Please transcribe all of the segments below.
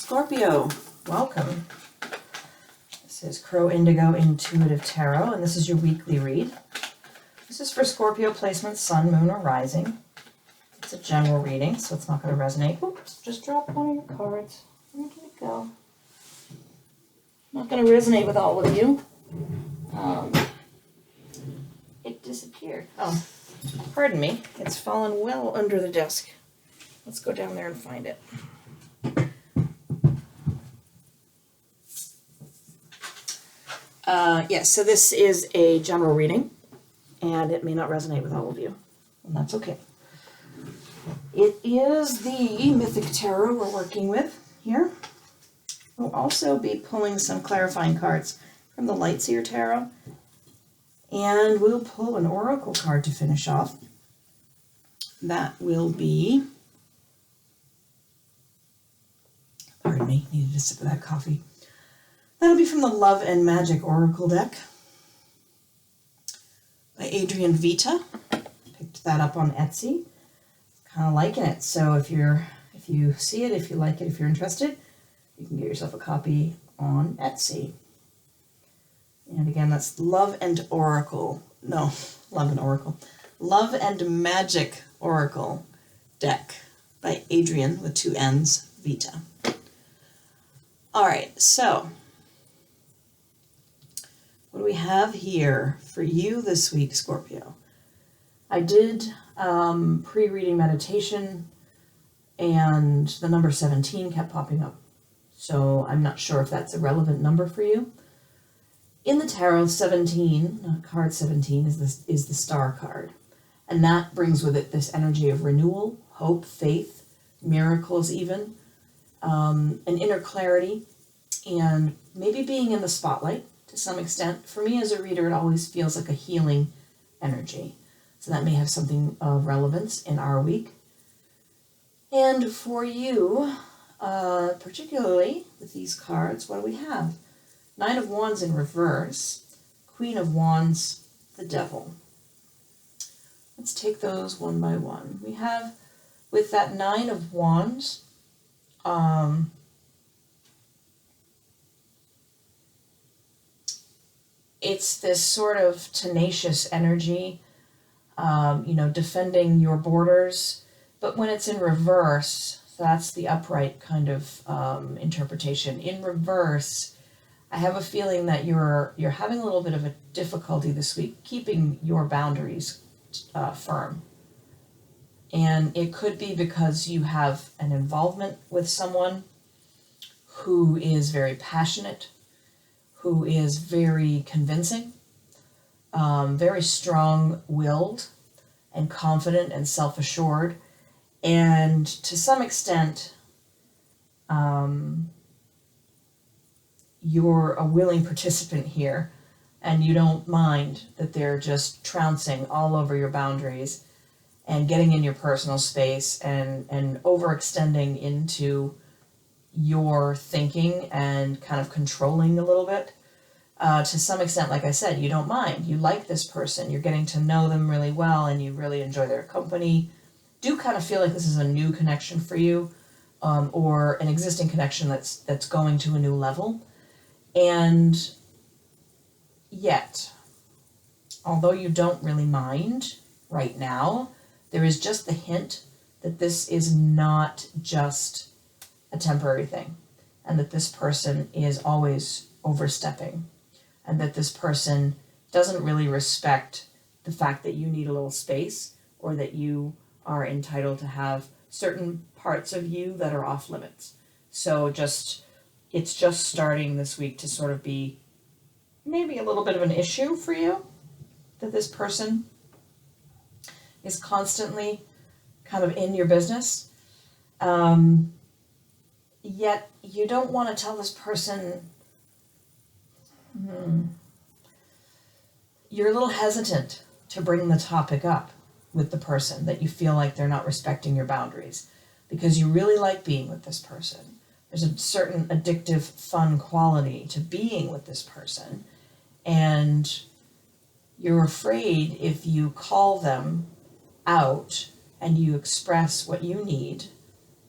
Scorpio, welcome. This is Crow Indigo Intuitive Tarot, and this is your weekly read. This is for Scorpio placement, Sun, Moon, or Rising. It's a general reading, so it's not going to resonate. Oops, just dropped one of your cards. Where did it go? Not going to resonate with all of you. It disappeared. Oh, pardon me. It's fallen well under the desk. Let's go down there and find it. Yes, so this is a general reading, and it may not resonate with all of you, and that's okay. It is the Mythic Tarot we're working with here. We'll also be pulling some clarifying cards from the Seer Tarot, and we'll pull an oracle card to finish off. That will be, pardon me, needed a sip of that coffee. That'll be from the Love and Magic Oracle deck by Adrian Vita. Picked that up on Etsy. Kind of liking it. So if you see it, if you like it, if you're interested, you can get yourself a copy on Etsy. And again, that's Love and Oracle. No, Love and Oracle. Love and Magic Oracle deck by Adrian with 2 N's, Vita. All right, so what do we have here for you this week, Scorpio? I did pre-reading meditation, and the number 17 kept popping up. So I'm not sure if that's a relevant number for you. In the tarot, 17, card 17, is the star card. And that brings with it this energy of renewal, hope, faith, miracles even, an inner clarity, and maybe being in the spotlight to some extent. For me as a reader, it always feels like a healing energy. So that may have something of relevance in our week. And for you, particularly with these cards, what do we have? 9 of Wands in reverse, Queen of Wands, the Devil. Let's take those one by one. We have, with that 9 of Wands, it's this sort of tenacious energy, defending your borders. But when it's in reverse, so that's the upright kind of interpretation. In reverse, I have a feeling that you're having a little bit of a difficulty this week keeping your boundaries firm. And it could be because you have an involvement with someone who is very passionate, who is very convincing, very strong-willed and confident and self-assured. And to some extent, you're a willing participant here, and you don't mind that they're just trouncing all over your boundaries and getting in your personal space and overextending into your thinking and kind of controlling a little bit. To some extent, like I said, you don't mind. You like this person. You're getting to know them really well, and you really enjoy their company. Do kind of feel like this is a new connection for you, or an existing connection that's going to a new level. And yet, although you don't really mind right now, there is just the hint that this is not just a temporary thing, and that this person is always overstepping, and that this person doesn't really respect the fact that you need a little space, or that you are entitled to have certain parts of you that are off limits. So it's just starting this week to sort of be maybe a little bit of an issue for you, that this person is constantly kind of in your business. Yet you don't want to tell this person, you're a little hesitant to bring the topic up with the person, that you feel like they're not respecting your boundaries, because you really like being with this person. There's a certain addictive, fun quality to being with this person, and you're afraid if you call them out and you express what you need,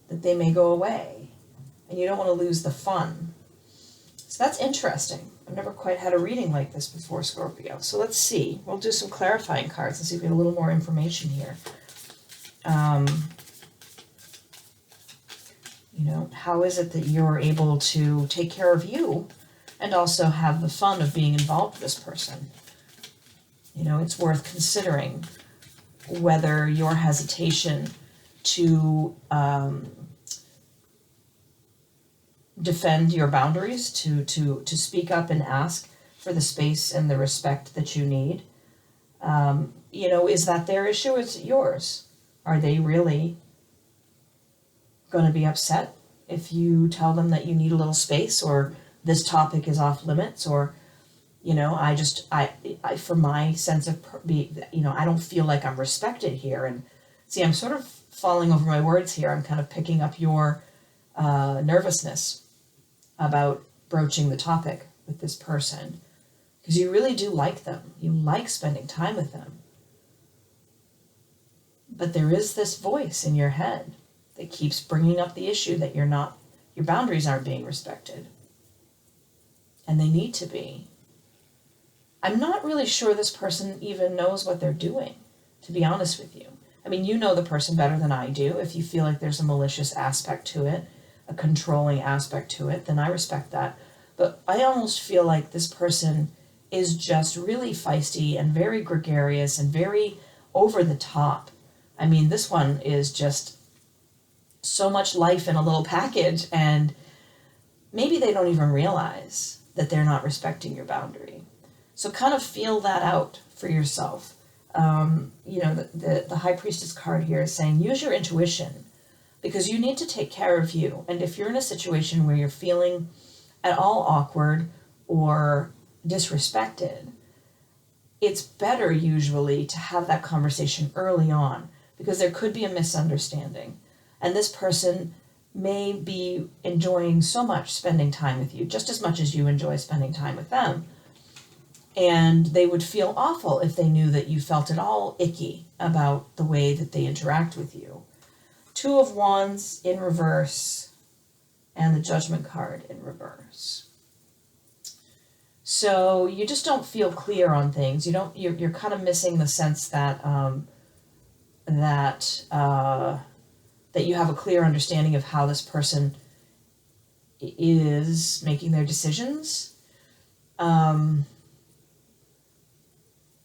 that they may go away. and you don't want to lose the fun. So that's interesting. I've never quite had a reading like this before, Scorpio. So let's see. We'll do some clarifying cards and see if we have a little more information here. You know, how is it that you're able to take care of you and also have the fun of being involved with this person? You know, it's worth considering whether your hesitation to defend your boundaries, to speak up and ask for the space and the respect that you need, you know, is that their issue or is it yours? Are they really going to be upset if you tell them that you need a little space, or this topic is off limits, or, you know, I for my sense of, you know, I don't feel like I'm respected here. And see, I'm sort of falling over my words here. I'm kind of picking up your nervousness about broaching the topic with this person, because you really do like them. You like spending time with them. But there is this voice in your head that keeps bringing up the issue that your boundaries aren't being respected. And they need to be. I'm not really sure this person even knows what they're doing, to be honest with you. I mean, you know the person better than I do. If you feel like there's a malicious aspect to it, a controlling aspect to it, then I respect that. But I almost feel like this person is just really feisty and very gregarious and very over the top. I mean, this one is just so much life in a little package, and maybe they don't even realize that they're not respecting your boundary. So kind of feel that out for yourself. You know, the High Priestess card here is saying use your intuition, because you need to take care of you. And if you're in a situation where you're feeling at all awkward or disrespected, it's better usually to have that conversation early on, because there could be a misunderstanding. And this person may be enjoying so much spending time with you, just as much as you enjoy spending time with them. And they would feel awful if they knew that you felt at all icky about the way that they interact with you. Two of Wands in reverse and the Judgment card in reverse. So you just don't feel clear on things. You're kind of missing the sense that that you have a clear understanding of how this person is making their decisions.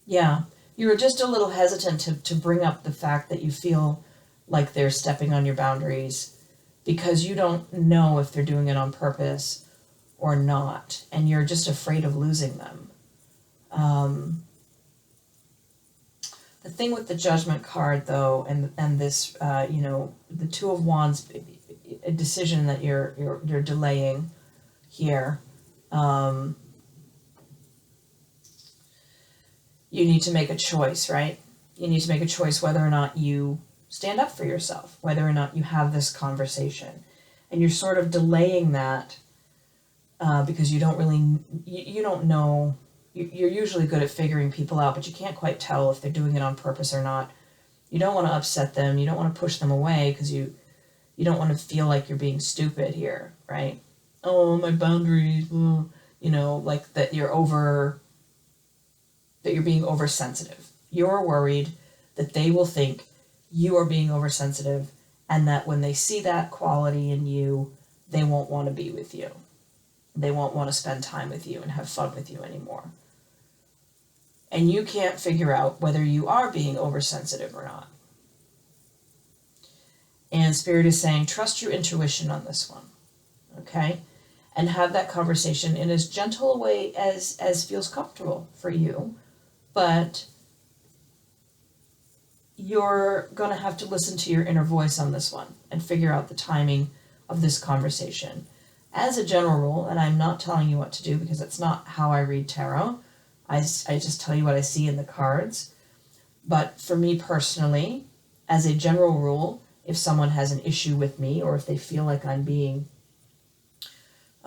Yeah, you're just a little hesitant to bring up the fact that you feel like they're stepping on your boundaries, because you don't know if they're doing it on purpose or not, and you're just afraid of losing them. The thing with the Judgment card, though, and this, you know, the Two of Wands, a decision that you're delaying here. You need to make a choice, right? You need to make a choice whether or not you stand up for yourself, whether or not you have this conversation, and you're sort of delaying that because you don't really, you don't know. You're usually good at figuring people out, but you can't quite tell if they're doing it on purpose or not. You don't want to upset them. You don't want to push them away, because you don't want to feel like you're being stupid here, right? Oh, my boundaries, you know, like that you're being oversensitive. You're worried that they will think you are being oversensitive, and that when they see that quality in you, they won't want to be with you. They won't want to spend time with you and have fun with you anymore. And you can't figure out whether you are being oversensitive or not. And Spirit is saying, trust your intuition on this one, okay? And have that conversation in as gentle a way as feels comfortable for you. But you're going to have to listen to your inner voice on this one and figure out the timing of this conversation. As a general rule, and I'm not telling you what to do because that's not how I read tarot, I just tell you what I see in the cards. But for me personally, as a general rule, if someone has an issue with me, or if they feel like I'm being,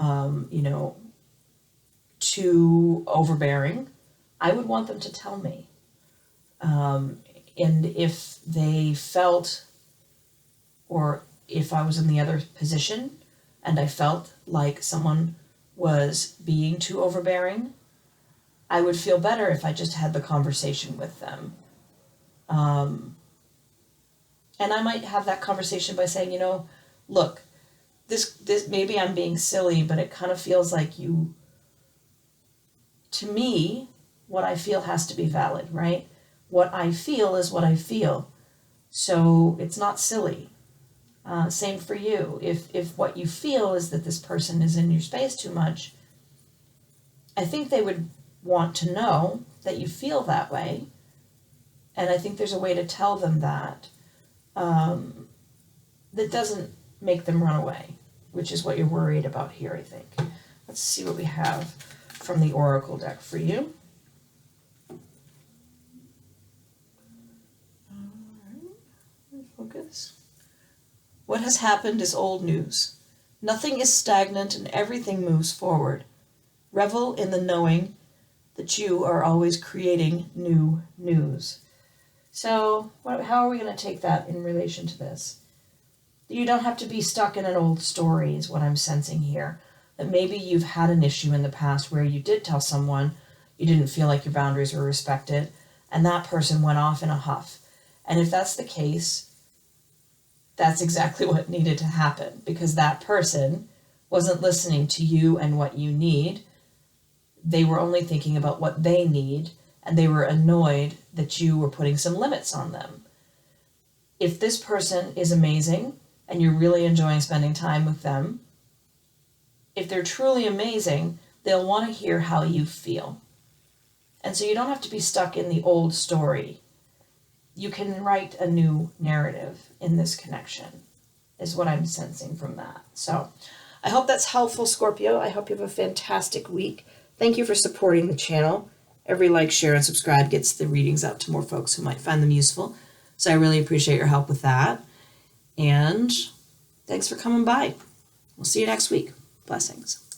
you know, too overbearing, I would want them to tell me. And if they felt, or if I was in the other position and I felt like someone was being too overbearing, I would feel better if I just had the conversation with them. And I might have that conversation by saying, look, this maybe I'm being silly, but it kind of feels like to me, what I feel has to be valid, right? What I feel is what I feel. So it's not silly. Same for you. If what you feel is that this person is in your space too much, I think they would want to know that you feel that way. And I think there's a way to tell them that that doesn't make them run away, which is what you're worried about here, I think. Let's see what we have from the Oracle deck for you. Focus. What has happened is old news. Nothing is stagnant and everything moves forward. Revel in the knowing that you are always creating new news. So how are we going to take that in relation to this? You don't have to be stuck in an old story is what I'm sensing here. That maybe you've had an issue in the past where you did tell someone you didn't feel like your boundaries were respected, and that person went off in a huff. And if that's the case, that's exactly what needed to happen, because that person wasn't listening to you and what you need. They were only thinking about what they need, and they were annoyed that you were putting some limits on them. If this person is amazing and you're really enjoying spending time with them, if they're truly amazing, they'll want to hear how you feel. And so you don't have to be stuck in the old story. You can write a new narrative in this connection, is what I'm sensing from that. So I hope that's helpful, Scorpio. I hope you have a fantastic week. Thank you for supporting the channel. Every like, share, and subscribe gets the readings out to more folks who might find them useful. So I really appreciate your help with that. And thanks for coming by. We'll see you next week. Blessings.